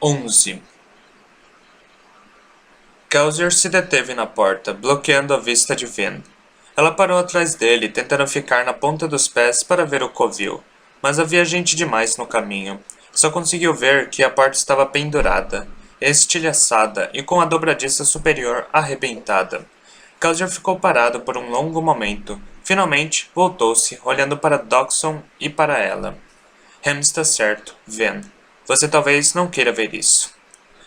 11. Kelsier se deteve na porta, bloqueando a vista de Vin. Ela parou atrás dele, tentando ficar na ponta dos pés para ver o covil, mas havia gente demais no caminho. Só conseguiu ver que a porta estava pendurada, estilhaçada e com a dobradiça superior arrebentada. Kelsier ficou parado por um longo momento. Finalmente, voltou-se, olhando para Doxon e para ela. Ham está certo, Ven. Você talvez não queira ver isso.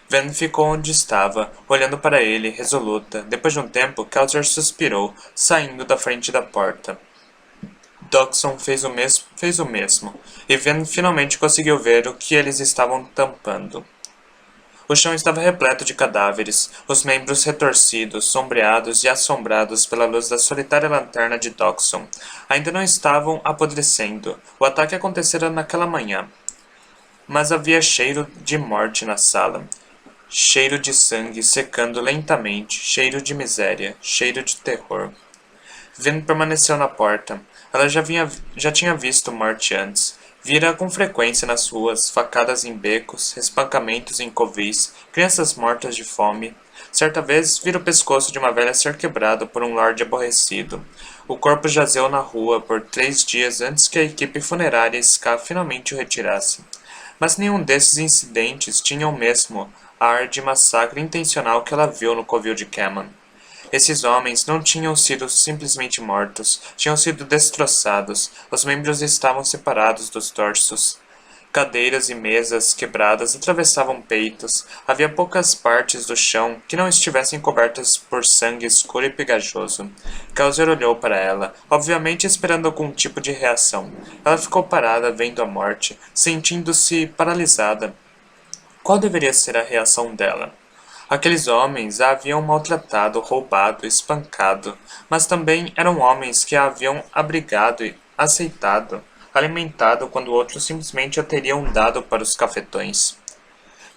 Ven ficou onde estava, olhando para ele, resoluta. Depois de um tempo, Kelsier suspirou, saindo da frente da porta. Dodson fez o mesmo, e Ven finalmente conseguiu ver o que eles estavam tampando. O chão estava repleto de cadáveres, os membros retorcidos, sombreados e assombrados pela luz da solitária lanterna de Dodson. Ainda não estavam apodrecendo. O ataque acontecera naquela manhã. Mas havia cheiro de morte na sala. Cheiro de sangue secando lentamente, cheiro de miséria, cheiro de terror. Vin permaneceu na porta. Ela já tinha visto morte antes. Vira com frequência nas ruas, facadas em becos, espancamentos em covis, crianças mortas de fome. Certa vez, vira o pescoço de uma velha ser quebrado por um lorde aborrecido. O corpo jazeu na rua por 3 dias antes que a equipe funerária SCA finalmente o retirasse. Mas nenhum desses incidentes tinha o mesmo ar de massacre intencional que ela viu no covil de Cameron. Esses homens não tinham sido simplesmente mortos, tinham sido destroçados, os membros estavam separados dos torsos. Cadeiras e mesas quebradas atravessavam peitos, havia poucas partes do chão que não estivessem cobertas por sangue escuro e pegajoso. Kelsier olhou para ela, obviamente esperando algum tipo de reação. Ela ficou parada vendo a morte, sentindo-se paralisada. Qual deveria ser a reação dela? Aqueles homens a haviam maltratado, roubado, espancado, mas também eram homens que a haviam abrigado e aceitado, alimentado quando outros simplesmente a teriam dado para os cafetões.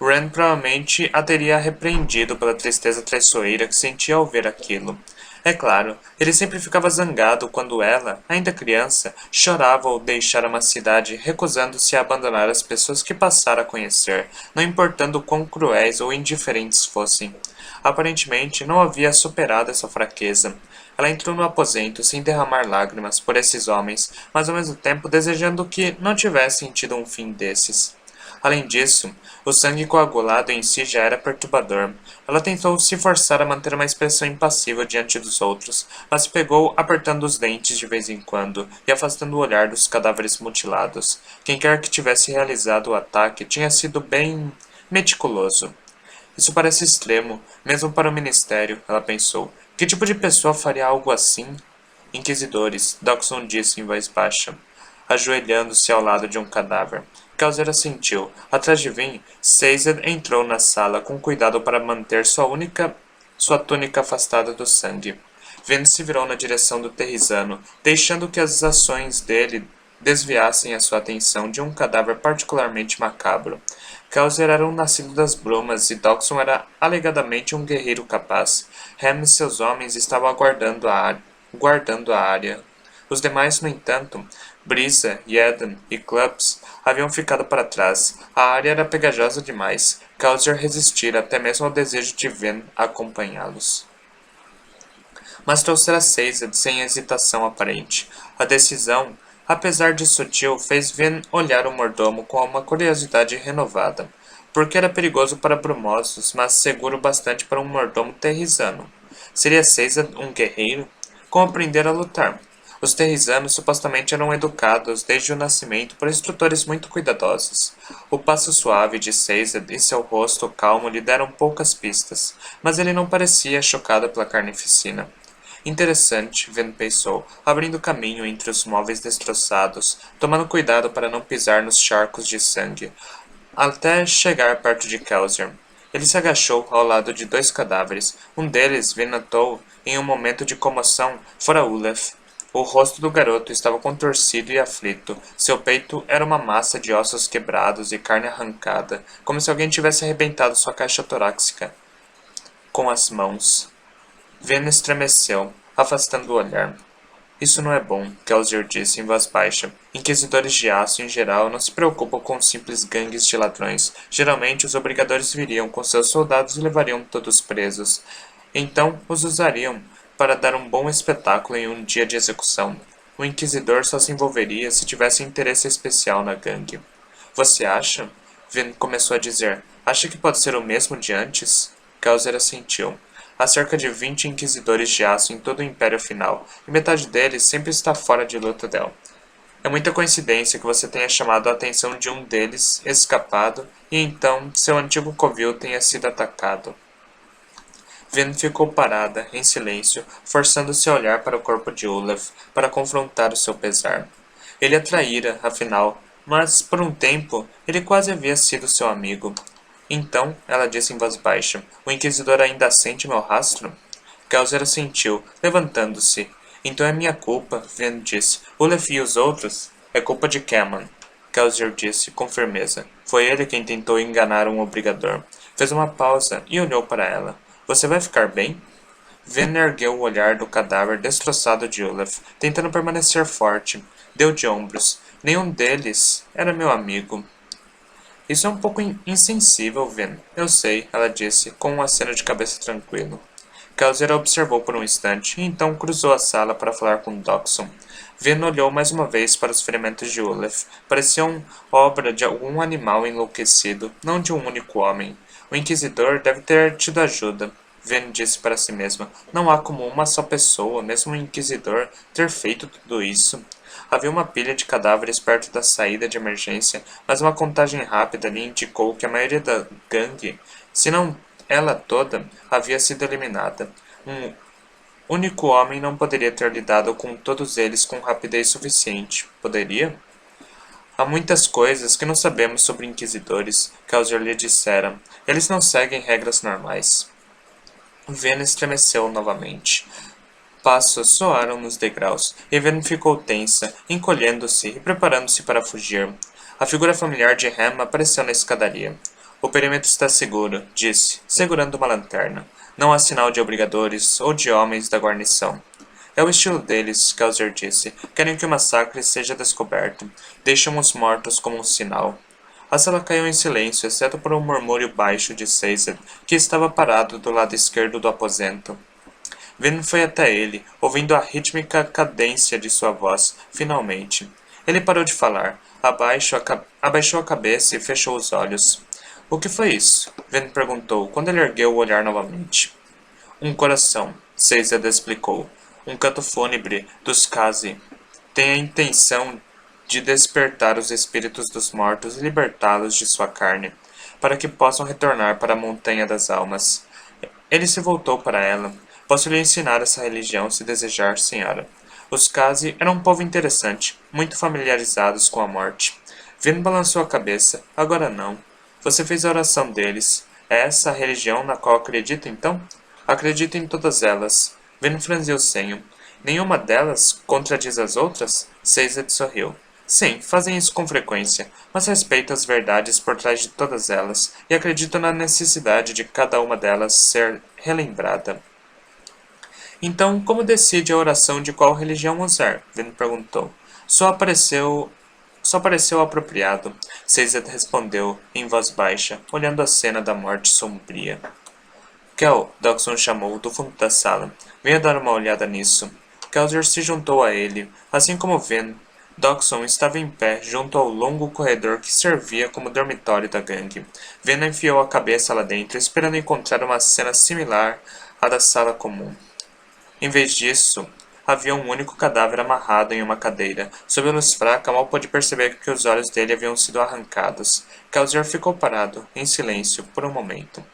Ren provavelmente a teria repreendido pela tristeza traiçoeira que sentia ao ver aquilo. É claro, ele sempre ficava zangado quando ela, ainda criança, chorava ao deixar uma cidade, recusando-se a abandonar as pessoas que passara a conhecer, não importando quão cruéis ou indiferentes fossem. Aparentemente, não havia superado essa fraqueza. Ela entrou no aposento sem derramar lágrimas por esses homens, mas ao mesmo tempo desejando que não tivessem tido um fim desses. Além disso, o sangue coagulado em si já era perturbador. Ela tentou se forçar a manter uma expressão impassível diante dos outros, mas se pegou apertando os dentes de vez em quando e afastando o olhar dos cadáveres mutilados. Quem quer que tivesse realizado o ataque tinha sido bem meticuloso. Isso parece extremo, mesmo para o ministério, ela pensou. Que tipo de pessoa faria algo assim? Inquisidores, Dawson disse em voz baixa, ajoelhando-se ao lado de um cadáver. Kelsier assentiu. Atrás de Vin, Caesar entrou na sala com cuidado para manter sua túnica afastada do sangue. Vin se virou na direção do terrisano, deixando que as ações dele desviassem a sua atenção de um cadáver particularmente macabro. Kelsier era um nascido das brumas e Dawson era alegadamente um guerreiro capaz. Ham e seus homens estavam guardando a área. Os demais, no entanto, Brisa, Jeden e Clubs, haviam ficado para trás. A área era pegajosa demais. Kelsier resistira até mesmo ao desejo de Ven acompanhá-los. Mas trouxera Caesar sem hesitação aparente. A decisão, apesar de sutil, fez Ven olhar o mordomo com uma curiosidade renovada. Porque era perigoso para brumosos, mas seguro bastante para um mordomo terrisano. Seria Caesar um guerreiro? Como aprender a lutar? Os terrisanos supostamente eram educados desde o nascimento por instrutores muito cuidadosos. O passo suave de Caesar e seu rosto calmo lhe deram poucas pistas, mas ele não parecia chocado pela carnificina. Interessante, Ven pensou, abrindo caminho entre os móveis destroçados, tomando cuidado para não pisar nos charcos de sangue, até chegar perto de Kelsier. Ele se agachou ao lado de 2 cadáveres. Um deles, Ven notou, em um momento de comoção, fora Ulef. O rosto do garoto estava contorcido e aflito. Seu peito era uma massa de ossos quebrados e carne arrancada, como se alguém tivesse arrebentado sua caixa torácica com as mãos. Ven estremeceu, afastando o olhar. Isso não é bom, Kelsier disse em voz baixa. Inquisidores de aço, em geral, não se preocupam com simples gangues de ladrões. Geralmente, os obrigadores viriam com seus soldados e levariam todos presos. Então, os usariam para dar um bom espetáculo em um dia de execução. O inquisidor só se envolveria se tivesse interesse especial na gangue. Você acha? Vin começou a dizer. Acha que pode ser o mesmo de antes? Kelsier assentiu. Há cerca de 20 inquisidores de aço em todo o Império Final, e metade deles sempre está fora de Luthadel. É muita coincidência que você tenha chamado a atenção de um deles, escapado, e então seu antigo covil tenha sido atacado. Vin ficou parada, em silêncio, forçando-se a olhar para o corpo de Olaf, para confrontar o seu pesar. Ele a traíra, afinal, mas, por um tempo, ele quase havia sido seu amigo. Então, ela disse em voz baixa, o Inquisidor ainda sente meu rastro? Kelsier assentiu, levantando-se. Então é minha culpa, Vin disse. Olaf e os outros? É culpa de Cameron. Kelsier disse, com firmeza. Foi ele quem tentou enganar um obrigador. Fez uma pausa e olhou para ela. Você vai ficar bem? Vin ergueu o olhar do cadáver destroçado de Olaf, tentando permanecer forte. Deu de ombros. Nenhum deles era meu amigo. Isso é um pouco insensível, Vin. Eu sei, ela disse, com um aceno de cabeça tranquilo. Kelsier a observou por um instante e então cruzou a sala para falar com Doxon. Vin olhou mais uma vez para os ferimentos de Olaf. Pareciam obra de algum animal enlouquecido, não de um único homem. O Inquisidor deve ter tido ajuda. Vin disse para si mesma. Não há como uma só pessoa, mesmo um Inquisidor, ter feito tudo isso. Havia uma pilha de cadáveres perto da saída de emergência, mas uma contagem rápida lhe indicou que a maioria da gangue, se não ela toda, havia sido eliminada. Um único homem não poderia ter lidado com todos eles com rapidez suficiente. Poderia? Há muitas coisas que não sabemos sobre inquisidores, Kelsier lhe dissera. Eles não seguem regras normais. Vena estremeceu novamente. Passos soaram nos degraus, e Ven ficou tensa, encolhendo-se e preparando-se para fugir. A figura familiar de Ham apareceu na escadaria. O perímetro está seguro, disse, segurando uma lanterna. Não há sinal de obrigadores ou de homens da guarnição. É o estilo deles, Kelsier disse. Querem que o massacre seja descoberto. Deixam os mortos como um sinal. A sala caiu em silêncio, exceto por um murmúrio baixo de Caesar, que estava parado do lado esquerdo do aposento. Vin foi até ele, ouvindo a rítmica cadência de sua voz, finalmente. Ele parou de falar, abaixou a cabeça e fechou os olhos. O que foi isso? Vin perguntou, quando ele ergueu o olhar novamente. Um coração, Caesar explicou. Um canto fúnebre dos Kazi. Tem a intenção de despertar os espíritos dos mortos e libertá-los de sua carne, para que possam retornar para a montanha das almas. Ele se voltou para ela. Posso lhe ensinar essa religião se desejar, senhora. Os Kazi eram um povo interessante, muito familiarizados com a morte. Vin balançou a cabeça. Agora não. Você fez a oração deles. É essa a religião na qual acredita, então? Acredito em todas elas. Vin franziu o senho. Nenhuma delas contradiz as outras? Caesar sorriu. Sim, fazem isso com frequência, mas respeito as verdades por trás de todas elas e acredito na necessidade de cada uma delas ser relembrada. Então, como decide a oração de qual religião usar? Vin perguntou. Só pareceu apropriado. Caesar respondeu, em voz baixa, olhando a cena da morte sombria. Kel, Doxon chamou, do fundo da sala. Venha dar uma olhada nisso. Kelsier se juntou a ele, assim como Vin. Doxon estava em pé junto ao longo corredor que servia como dormitório da gangue. Vin enfiou a cabeça lá dentro, esperando encontrar uma cena similar à da sala comum. Em vez disso, havia um único cadáver amarrado em uma cadeira. Sob a luz fraca, mal pôde perceber que os olhos dele haviam sido arrancados. Kelsier ficou parado, em silêncio, por um momento.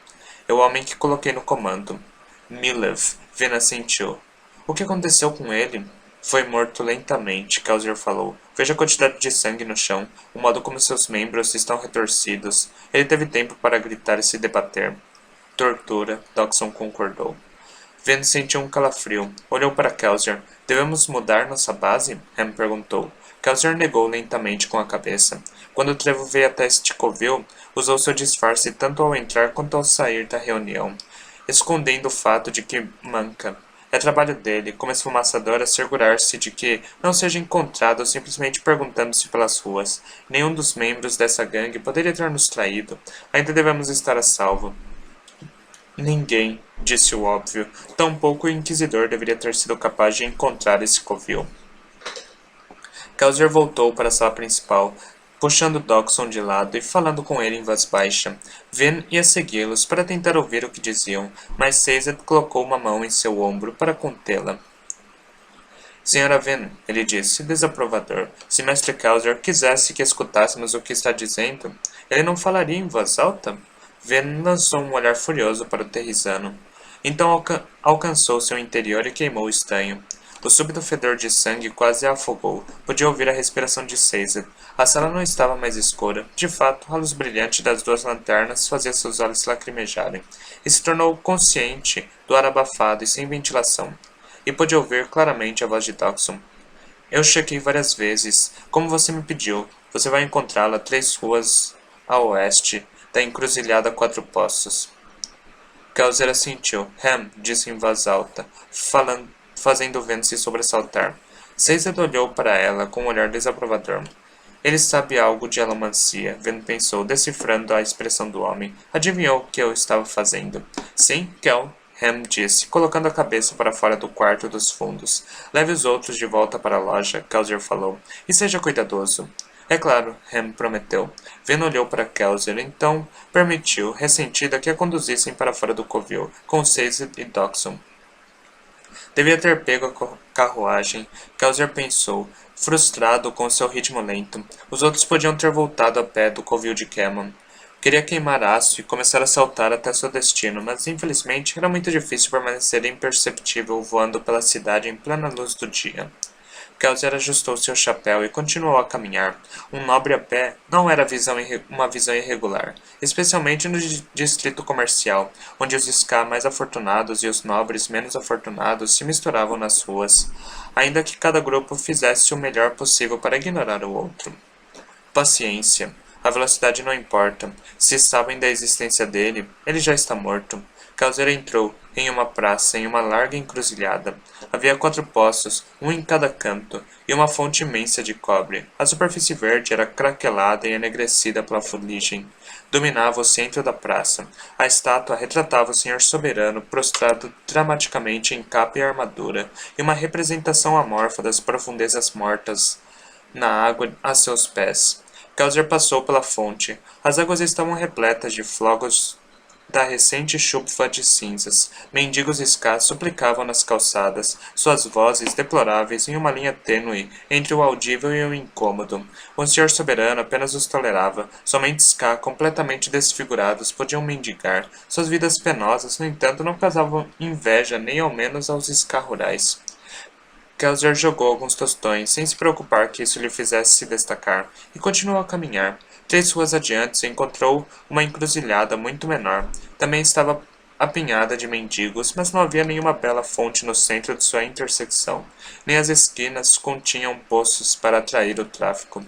É o homem que coloquei no comando. Milev, Vin assentiu. O que aconteceu com ele? Foi morto lentamente, Kelsier falou. Veja a quantidade de sangue no chão, o modo como seus membros estão retorcidos. Ele teve tempo para gritar e se debater. Tortura, Doxon concordou. Vin sentiu um calafrio. Olhou para Kelsier. Devemos mudar nossa base? Ham perguntou. Kelsier negou lentamente com a cabeça. Quando o trevo veio até Stickoville, usou seu disfarce tanto ao entrar quanto ao sair da reunião, escondendo o fato de que manca. É trabalho dele, como esfumaçador, assegurar-se de que não seja encontrado simplesmente perguntando-se pelas ruas. Nenhum dos membros dessa gangue poderia ter nos traído. Ainda devemos estar a salvo. Ninguém, disse o óbvio. Tampouco o inquisidor deveria ter sido capaz de encontrar esse covil. Kelsier voltou para a sala principal, puxando Dodgson de lado e falando com ele em voz baixa. Vin ia segui-los para tentar ouvir o que diziam, mas Caesar colocou uma mão em seu ombro para contê-la. Senhora Vin, ele disse, desaprovador, se Mestre Kelsier quisesse que escutássemos o que está dizendo, ele não falaria em voz alta? Vin lançou um olhar furioso para o terrisano. Então alcançou seu interior e queimou o estanho. O súbito fedor de sangue quase a afogou. Podia ouvir a respiração de Caesar. A sala não estava mais escura. De fato, a luz brilhante das duas lanternas fazia seus olhos lacrimejarem. E se tornou consciente do ar abafado e sem ventilação. E pôde ouvir claramente a voz de Dodgson. Eu chequei várias vezes. Como você me pediu, você vai encontrá-la 3 ruas a oeste da encruzilhada Quatro Poços. Kelsier assentiu. Ham, disse em voz alta, fazendo o vento se sobressaltar. Caesar olhou para ela com um olhar desaprovador. Ele sabe algo de alomancia, Ven pensou, decifrando a expressão do homem. Adivinhou o que eu estava fazendo. Sim, Kel, Ham disse, colocando a cabeça para fora do quarto dos fundos. Leve os outros de volta para a loja, Kelsier falou, e seja cuidadoso. É claro, Ham prometeu. Ven olhou para Kelsier, então permitiu, ressentida, que a conduzissem para fora do covil, com Caesar e Dodgson. Devia ter pego a carruagem, Kelsier pensou, frustrado com seu ritmo lento. Os outros podiam ter voltado a pé do covil de Cameron. Queria queimar aço e começar a saltar até seu destino, mas infelizmente era muito difícil permanecer imperceptível voando pela cidade em plena luz do dia. Kelsier ajustou seu chapéu e continuou a caminhar. Um nobre a pé não era uma visão irregular, especialmente no distrito comercial, onde os ska mais afortunados e os nobres menos afortunados se misturavam nas ruas, ainda que cada grupo fizesse o melhor possível para ignorar o outro. Paciência. A velocidade não importa. Se sabem da existência dele, ele já está morto. Kelsier entrou em uma praça em uma larga encruzilhada. Havia 4 poços, um em cada canto, e uma fonte imensa de cobre. A superfície verde era craquelada e enegrecida pela fuligem. Dominava o centro da praça. A estátua retratava o senhor soberano prostrado dramaticamente em capa e armadura, e uma representação amorfa das profundezas mortas na água a seus pés. Kelsier passou pela fonte. As águas estavam repletas de flocos da recente chuva de cinzas. Mendigos escassos suplicavam nas calçadas, suas vozes deploráveis em uma linha tênue entre o audível e o incômodo. O senhor soberano apenas os tolerava. Somente Ska, completamente desfigurados, podiam mendigar. Suas vidas penosas, no entanto, não causavam inveja nem ao menos aos Ska rurais. Kelsier jogou alguns tostões, sem se preocupar que isso lhe fizesse se destacar, e continuou a caminhar. 3 ruas adiante encontrou uma encruzilhada muito menor. Também estava apinhada de mendigos, mas não havia nenhuma bela fonte no centro de sua intersecção. Nem as esquinas continham poços para atrair o tráfico.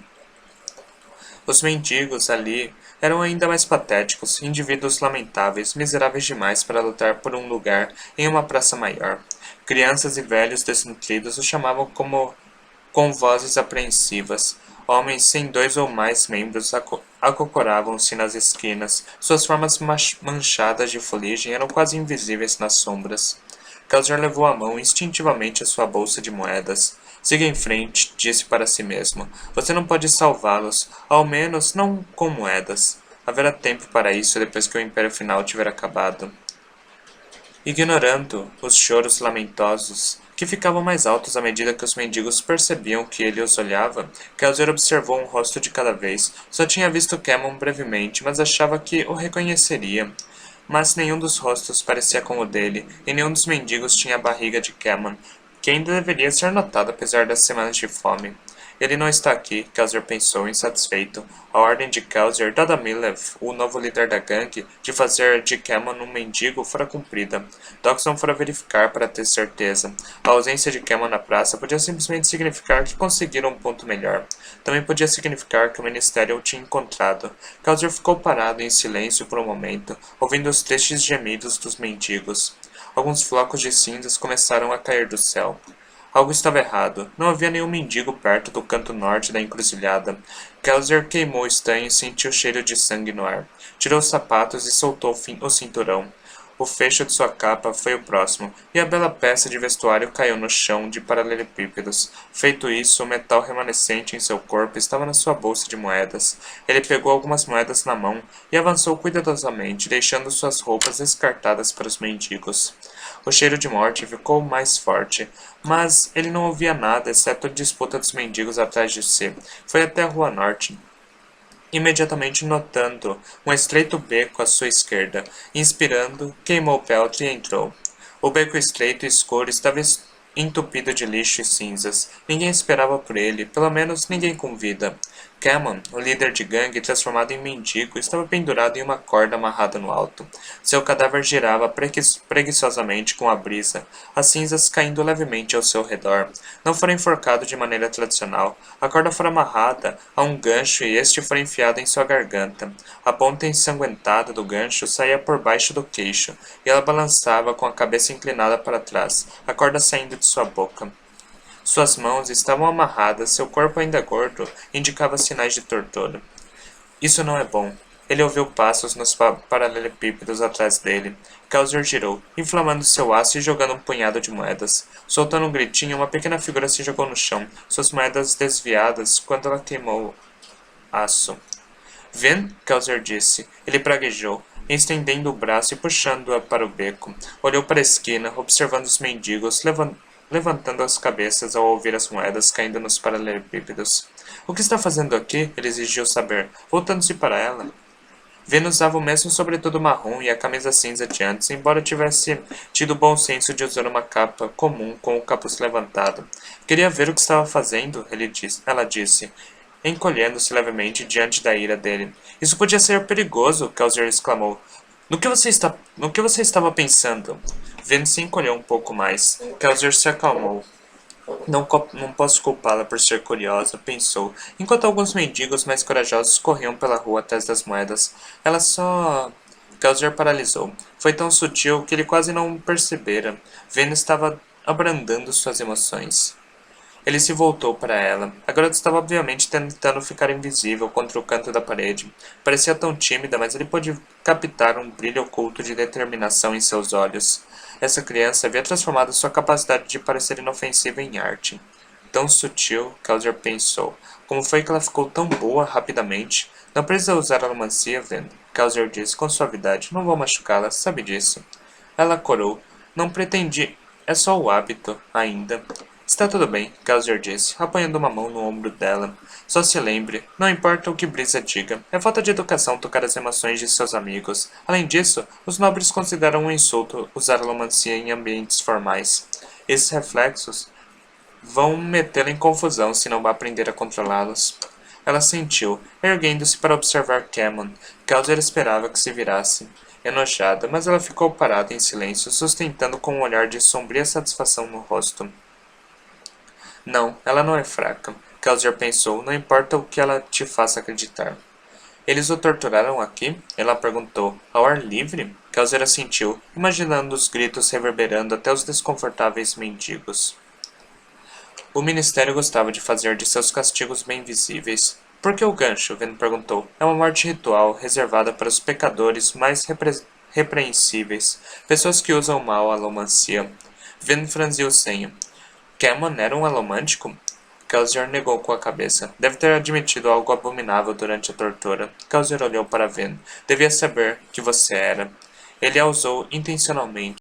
Os mendigos ali eram ainda mais patéticos, indivíduos lamentáveis, miseráveis demais para lutar por um lugar em uma praça maior. Crianças e velhos desnutridos o chamavam com vozes apreensivas. Homens sem 2 ou mais membros acocoravam-se nas esquinas. Suas formas manchadas de fuligem eram quase invisíveis nas sombras. Kelsier levou a mão instintivamente à sua bolsa de moedas. Siga em frente, disse para si mesmo. Você não pode salvá-los, ao menos não com moedas. Haverá tempo para isso depois que o Império Final tiver acabado. Ignorando os choros lamentosos, que ficavam mais altos à medida que os mendigos percebiam que ele os olhava, Kelsier observou um rosto de cada vez. Só tinha visto Cameron brevemente, mas achava que o reconheceria. Mas nenhum dos rostos parecia com o dele, e nenhum dos mendigos tinha a barriga de Cameron, que ainda deveria ser notado apesar das semanas de fome. Ele não está aqui, Kelsier pensou, insatisfeito. A ordem de Kelsier, dada a Milev, o novo líder da gangue, de fazer de Cameron um mendigo, fora cumprida. Dodgson fora verificar para ter certeza. A ausência de Cameron na praça podia simplesmente significar que conseguiram um ponto melhor. Também podia significar que o ministério o tinha encontrado. Kelsier ficou parado em silêncio por um momento, ouvindo os tristes gemidos dos mendigos. Alguns flocos de cinzas começaram a cair do céu. Algo estava errado. Não havia nenhum mendigo perto do canto norte da encruzilhada. Kelzer queimou o estanho e sentiu o cheiro de sangue no ar. Tirou os sapatos e soltou o cinturão. O fecho de sua capa foi o próximo, e a bela peça de vestuário caiu no chão de paralelepípedos. Feito isso, o metal remanescente em seu corpo estava na sua bolsa de moedas. Ele pegou algumas moedas na mão e avançou cuidadosamente, deixando suas roupas descartadas para os mendigos. O cheiro de morte ficou mais forte, mas ele não ouvia nada exceto a disputa dos mendigos atrás de si. Foi até a rua norte, imediatamente notando um estreito beco à sua esquerda. Inspirando, queimou o peltre e entrou. O beco estreito e escuro estava entupido de lixo e cinzas. Ninguém esperava por ele, pelo menos ninguém com vida. Cameron, o líder de gangue transformado em mendigo, estava pendurado em uma corda amarrada no alto. Seu cadáver girava preguiçosamente com a brisa, as cinzas caindo levemente ao seu redor. Não fora enforcado de maneira tradicional. A corda fora amarrada a um gancho e este fora enfiado em sua garganta. A ponta ensanguentada do gancho saía por baixo do queixo, e ela balançava com a cabeça inclinada para trás, a corda saindo de sua boca. Suas mãos estavam amarradas, seu corpo ainda gordo indicava sinais de tortura. Isso não é bom. Ele ouviu passos nos paralelepípedos atrás dele. Kelzer girou, inflamando seu aço e jogando um punhado de moedas. Soltando um gritinho, uma pequena figura se jogou no chão, suas moedas desviadas quando ela queimou aço. Vem, Kelzer disse. Ele praguejou, estendendo o braço e puxando-a para o beco. Olhou para a esquina, observando os mendigos, levantando as cabeças ao ouvir as moedas caindo nos paralelepípedos. O que está fazendo aqui? Ele exigiu saber, voltando-se para ela. Vena usava o mesmo sobretudo marrom e a camisa cinza de antes, embora tivesse tido o bom senso de usar uma capa comum com o capuz levantado. Queria ver o que estava fazendo, ela disse, encolhendo-se levemente diante da ira dele. Isso podia ser perigoso, Kelzer exclamou. No que você estava pensando? Vena se encolheu um pouco mais. Kelzer se acalmou. Não posso culpá-la por ser curiosa, pensou, enquanto alguns mendigos mais corajosos corriam pela rua atrás das moedas. Ela só... Kelzer paralisou. Foi tão sutil que ele quase não percebera. Vena estava abrandando suas emoções. Ele se voltou para ela. A garota estava obviamente tentando ficar invisível contra o canto da parede. Parecia tão tímida, mas ele pôde captar um brilho oculto de determinação em seus olhos. Essa criança havia transformado sua capacidade de parecer inofensiva em arte. Tão sutil, Kelzer pensou. Como foi que ela ficou tão boa rapidamente? Não precisa usar alomancia, Ven. Kelzer disse com suavidade. Não vou machucá-la, sabe disso. Ela corou. Não pretendi. É só o hábito, ainda. Está tudo bem, Kelzer disse, apanhando uma mão no ombro dela. Só se lembre, não importa o que Brisa diga, é falta de educação tocar as emoções de seus amigos. Além disso, os nobres consideram um insulto usar alomancia em ambientes formais. Esses reflexos vão metê-la em confusão se não aprender a controlá-los. Ela sentiu, erguendo-se para observar Cameron. Kelzer esperava que se virasse. Enojada, mas ela ficou parada em silêncio, sustentando com um olhar de sombria satisfação no rosto. Não, ela não é fraca. Kelzer pensou, não importa o que ela te faça acreditar. Eles o torturaram aqui? Ela perguntou. Ao ar livre? Kelzer assentiu, imaginando os gritos reverberando até os desconfortáveis mendigos. O ministério gostava de fazer de seus castigos bem visíveis. Por que o gancho? Ven perguntou. É uma morte ritual, reservada para os pecadores mais repreensíveis, pessoas que usam mal a alomancia. Ven franziu o senho. Cameron era um alomântico? Kelzer negou com a cabeça. Deve ter admitido algo abominável durante a tortura. Kelzer olhou para Ven. Devia saber que você era. Ele a usou intencionalmente.